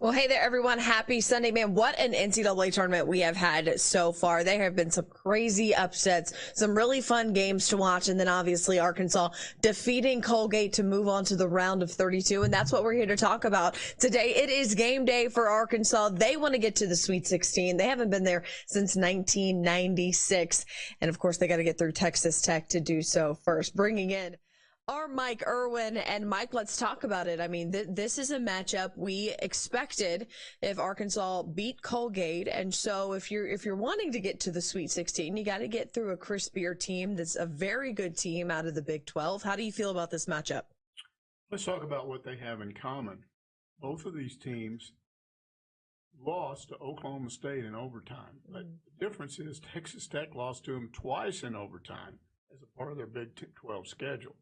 Well, hey there, everyone. Happy Sunday, man. What an NCAA tournament we have had so far. There have been some crazy upsets, some really fun games to watch, and then obviously Arkansas defeating Colgate to move on to the round of 32, and that's what we're here to talk about today. It is game day for Arkansas. They want to get to the Sweet 16. They haven't been there since 1996, and of course they got to get through Texas Tech to do so first. Bringing in our Mike Irwin. And Mike, let's talk about it. I mean, this is a matchup we expected if Arkansas beat Colgate. And so if you're wanting to get to the Sweet 16, you got to get through a crispier team that's a very good team out of the Big 12. How do you feel about this matchup? Let's talk about what they have in common. Both of these teams lost to Oklahoma State in overtime. But the difference is Texas Tech lost to them twice in overtime as a part of their Big 12 schedule.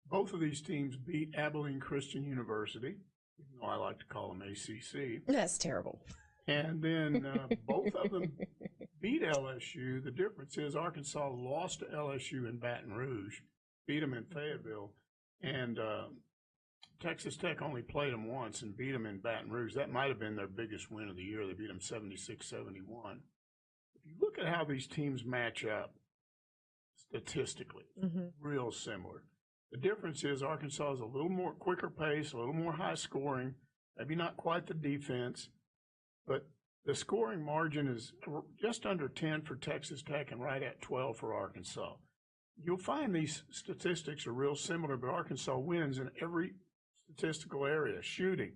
Both of these teams beat Abilene Christian University, even though I like to call them ACC. That's terrible. And then both of them beat LSU. The difference is Arkansas lost to LSU in Baton Rouge, beat them in Fayetteville, and Texas Tech only played them once and beat them in Baton Rouge. That might have been their biggest win of the year. They beat them 76-71. If you look at how these teams match up statistically, real similar. The difference is Arkansas is a little more quicker pace, a little more high scoring, maybe not quite the defense, but the scoring margin is just under 10 for Texas Tech and right at 12 for Arkansas. You'll find these statistics are real similar, but Arkansas wins in every statistical area: shooting,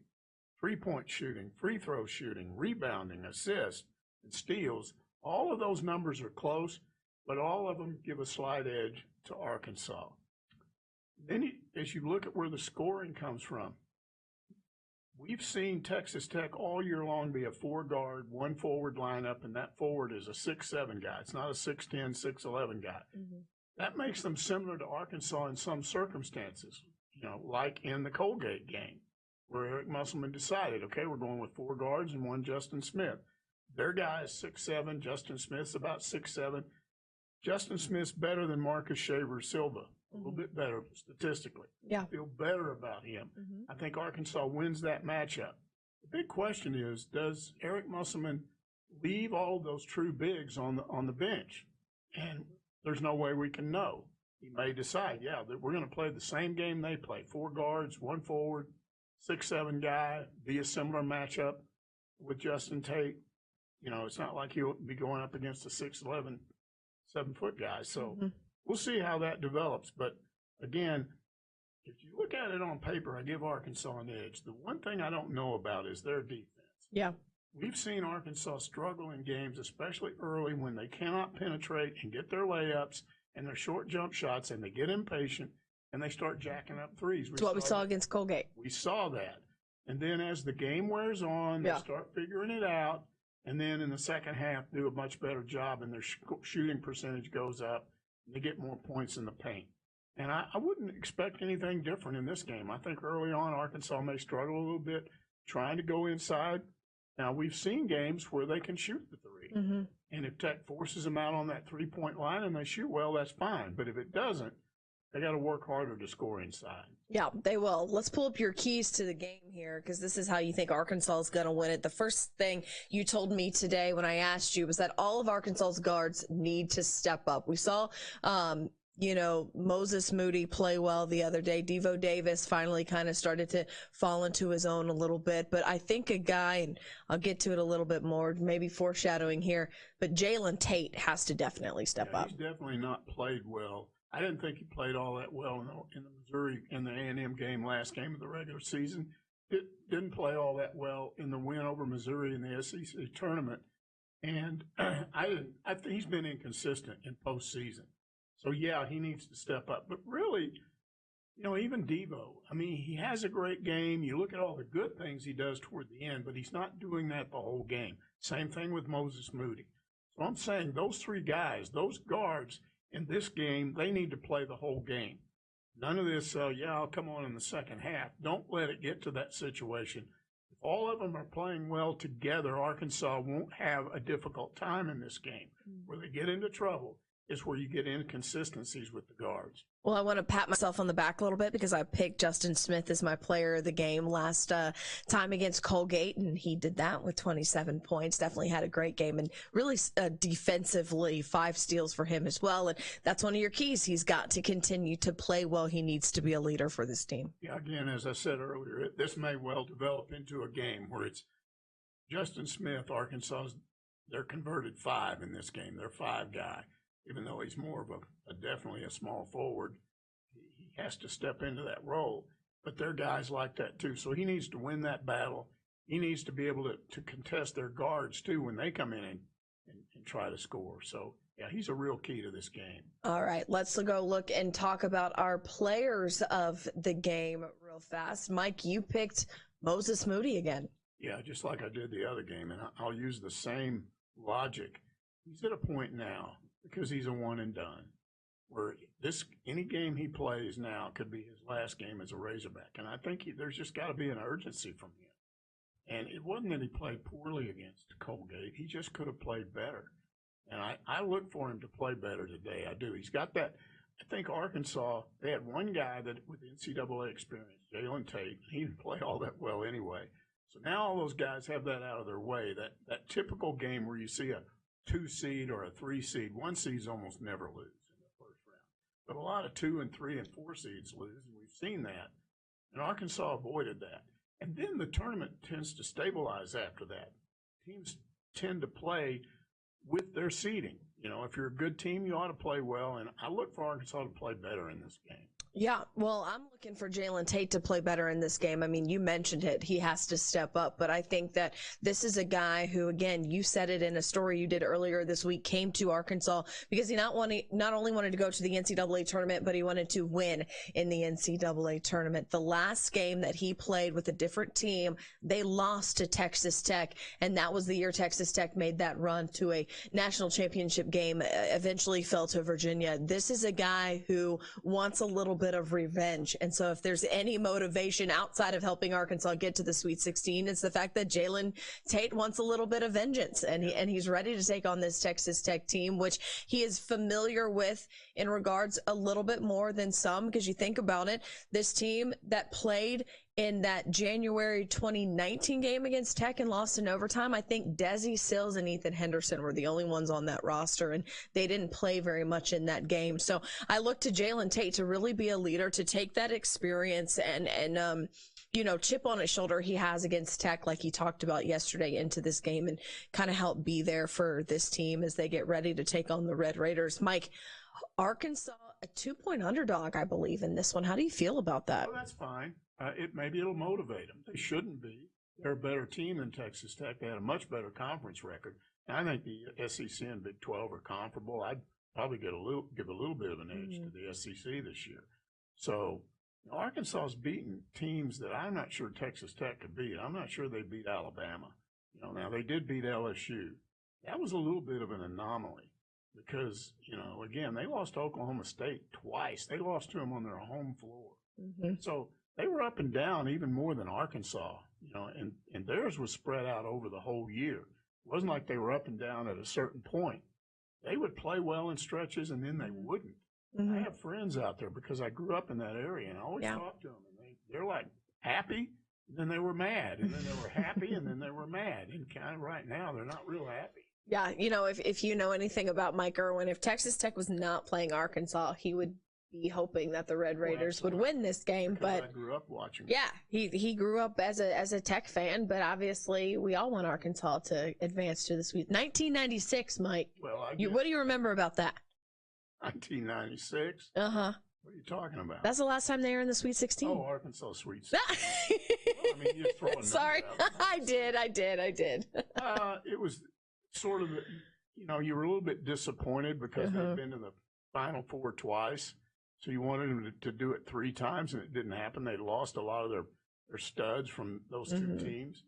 three-point shooting, free throw shooting, rebounding, assists, and steals. All of those numbers are close, but all of them give a slight edge to Arkansas. Then as you look at where the scoring comes from, we've seen Texas Tech all year long be a four-guard, one-forward lineup, and that forward is a 6'7" guy. It's not a 6'10", 6'11" guy. That makes them similar to Arkansas in some circumstances, like in the Colgate game, where Eric Musselman decided, okay, we're going with four guards and one Justin Smith. Their guy is 6'7", Justin Smith's about 6'7". Justin Smith's better than Marcus Shaver-Silva. A little bit better statistically. Yeah. I feel better about him. I think Arkansas wins that matchup. The big question is, does Eric Musselman leave all of those true bigs on the bench? And there's no way we can know. He may decide, that we're going to play the same game they play. Four guards, one forward, 6'7" guy, be a similar matchup with Justin Tate. It's not like he'll be going up against a 6'11", 7-foot guy. So we'll see how that develops. But, again, if you look at it on paper, I give Arkansas an edge. The one thing I don't know about is their defense. Yeah. We've seen Arkansas struggle in games, especially early when they cannot penetrate and get their layups and their short jump shots, and they get impatient and they start jacking up threes. That's what we saw against Colgate. We saw that. And then as the game wears on, they start figuring it out, and then in the second half do a much better job, and their shooting percentage goes up. They get more points in the paint. And I wouldn't expect anything different in this game. I think early on Arkansas may struggle a little bit trying to go inside. Now, we've seen games where they can shoot the three. And if Tech forces them out on that three-point line and they shoot well, that's fine. But if it doesn't, they got to work harder to score inside. Yeah, they will. Let's pull up your keys to the game here, because this is how you think Arkansas is going to win it. The first thing you told me today when I asked you was that all of Arkansas's guards need to step up. We saw, Moses Moody play well the other day. Devo Davis finally kind of started to fall into his own a little bit. But I think a guy, and I'll get to it a little bit more, maybe foreshadowing here, but Jalen Tate has to definitely step up. He's definitely not played well. I didn't think he played all that well in the Missouri, in the A&M game, last game of the regular season. Didn't play all that well in the win over Missouri in the SEC tournament. And I think he's been inconsistent in postseason. So, he needs to step up. But really, even Devo, he has a great game. You look at all the good things he does toward the end, but he's not doing that the whole game. Same thing with Moses Moody. So I'm saying those three guys, those guards, in this game, they need to play the whole game. None of this, I'll come on in the second half. Don't let it get to that situation. If all of them are playing well together, Arkansas won't have a difficult time in this game where they get into trouble. is where you get inconsistencies with the guards. Well, I want to pat myself on the back a little bit because I picked Justin Smith as my player of the game last time against Colgate, and he did that with 27 points. Definitely had a great game, and really defensively, 5 steals for him as well. And that's one of your keys. He's got to continue to play well. He needs to be a leader for this team. Yeah, again, as I said earlier, this may well develop into a game where it's Justin Smith, Arkansas, they're converted 5 in this game. They're 5 guy. Even though he's more of a definitely a small forward, he has to step into that role. But they're guys like that too. So he needs to win that battle. He needs to be able to contest their guards too when they come in and try to score. So yeah, he's a real key to this game. All right, let's go look and talk about our players of the game real fast. Mike, you picked Moses Moody again. Yeah, just like I did the other game, and I'll use the same logic. He's at a point now, because he's a one and done, where any game he plays now could be his last game as a Razorback. And I think there's just got to be an urgency from him. And it wasn't that he played poorly against Colgate. He just could have played better. And I look for him to play better today. I do. He's got that. I think Arkansas, they had one guy that with NCAA experience, Jalen Tate. He didn't play all that well anyway. So now all those guys have that out of their way, that typical game where you see a 2 seed or a 3 seed. 1 seeds almost never lose in the first round. But a lot of 2 and 3 and 4 seeds lose, and we've seen that. And Arkansas avoided that. And then the tournament tends to stabilize after that. Teams tend to play with their seeding. You know, if you're a good team, you ought to play well. And I look for Arkansas to play better in this game. Yeah, well, I'm looking for Jalen Tate to play better in this game. I mean, you mentioned it. He has to step up. But I think that this is a guy who, again, you said it in a story you did earlier this week, came to Arkansas because he not only wanted to go to the NCAA tournament, but he wanted to win in the NCAA tournament. The last game that he played with a different team, they lost to Texas Tech, and that was the year Texas Tech made that run to a national championship game, eventually fell to Virginia. This is a guy who wants a little bit of revenge. And so if there's any motivation outside of helping Arkansas get to the Sweet 16, it's the fact that Jalen Tate wants a little bit of vengeance, and he's ready to take on this Texas Tech team, which he is familiar with in regards a little bit more than some, because you think about it, this team that played in that January 2019 game against Tech and lost in overtime, I think Desi Sills and Ethan Henderson were the only ones on that roster, and they didn't play very much in that game. So I look to Jalen Tate to really be a leader, to take that experience and chip on his shoulder he has against Tech, like he talked about yesterday, into this game and kind of help be there for this team as they get ready to take on the Red Raiders. Mike, Arkansas, a 2-point underdog, I believe, in this one. How do you feel about that? Well, that's fine. Maybe it'll motivate them. They shouldn't be. They're a better team than Texas Tech. They had a much better conference record. And I think the SEC and Big 12 are comparable. I'd probably give a little bit of an edge to the SEC this year. So Arkansas's beaten teams that I'm not sure Texas Tech could beat. I'm not sure they beat Alabama. Now they did beat LSU. That was a little bit of an anomaly because, again, they lost to Oklahoma State twice. They lost to them on their home floor. Mm-hmm. So they were up and down even more than Arkansas, and theirs was spread out over the whole year. It wasn't like they were up and down at a certain point. They would play well in stretches, and then they wouldn't. Mm-hmm. I have friends out there because I grew up in that area, and I always talk to them, and they're like happy, and then they were mad, and then they were happy, and then they were mad. And kind of right now, they're not real happy. Yeah, if you know anything about Mike Irwin, if Texas Tech was not playing Arkansas, he would be hoping that the Red Raiders would win this game. Because but I grew up watching. Yeah, he grew up as a Tech fan, but obviously we all want Arkansas to advance to the Sweet. 1996, Mike. Well, what do you remember about that? 1996. Uh-huh. What are you talking about? That's the last time they were in the Sweet 16. Oh, Arkansas Sweet 16. Well, you're throwing Sorry, I did. It was sort of, you were a little bit disappointed because they'd been to the Final Four twice. So you wanted them to do it 3 times, and it didn't happen. They lost a lot of their studs from those 2 teams.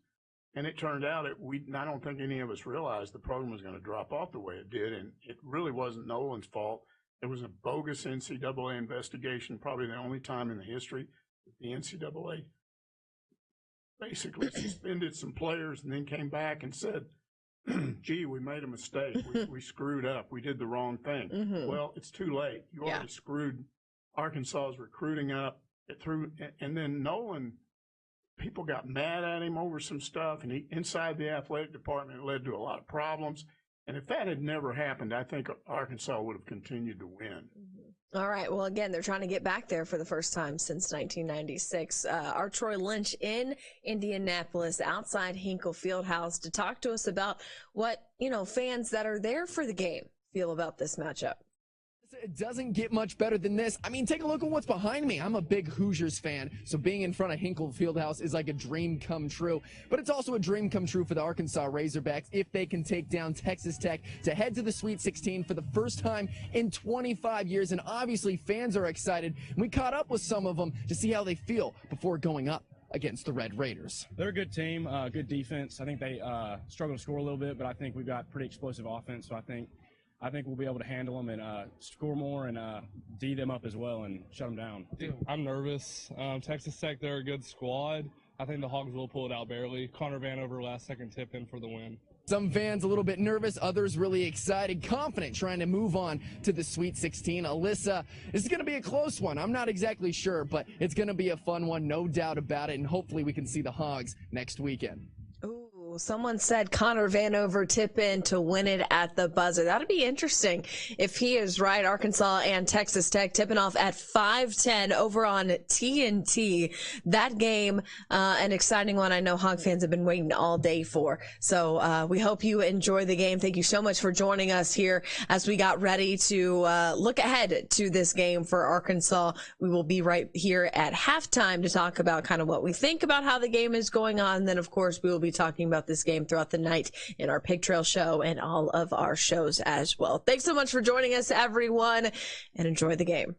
And it turned out I don't think any of us realized the program was going to drop off the way it did, and it really wasn't Nolan's fault. It was a bogus NCAA investigation, probably the only time in the history that the NCAA basically suspended some players and then came back and said gee, we made a mistake. We screwed up. We did the wrong thing. Mm-hmm. Well, it's too late. You already screwed Arkansas's recruiting up. And then Nolan, people got mad at him over some stuff, and inside the athletic department, it led to a lot of problems. And if that had never happened, I think Arkansas would have continued to win. All right. Well, again, they're trying to get back there for the first time since 1996. Our Troy Lynch in Indianapolis outside Hinkle Fieldhouse to talk to us about what, fans that are there for the game feel about this matchup. It doesn't get much better than this. I mean, take a look at what's behind me. I'm a big Hoosiers fan, so being in front of Hinkle Fieldhouse is like a dream come true. But it's also a dream come true for the Arkansas Razorbacks if they can take down Texas Tech to head to the Sweet 16 for the first time in 25 years. And obviously, fans are excited. We caught up with some of them to see how they feel before going up against the Red Raiders. They're a good team, good defense. I think they struggle to score a little bit, but I think we've got pretty explosive offense, so I think we'll be able to handle them and score more and D them up as well and shut them down. I'm nervous. Texas Tech, they're a good squad. I think the Hogs will pull it out barely. Connor Vanover last-second tip-in for the win. Some fans a little bit nervous, others really excited, confident, trying to move on to the Sweet 16. Alyssa, this is going to be a close one. I'm not exactly sure, but it's going to be a fun one, no doubt about it, and hopefully we can see the Hogs next weekend. Someone said Connor Vanover tip in to win it at the buzzer. That'd be interesting if he is right. Arkansas and Texas Tech tipping off at 5:10 over on TNT. That game, an exciting one. I know Hog fans have been waiting all day for. So we hope you enjoy the game. Thank you so much for joining us here as we got ready to look ahead to this game for Arkansas. We will be right here at halftime to talk about kind of what we think about how the game is going on. And then, of course, we will be talking about this game throughout the night in our Pig Trail show and all of our shows as well. Thanks so much for joining us, everyone, and enjoy the game.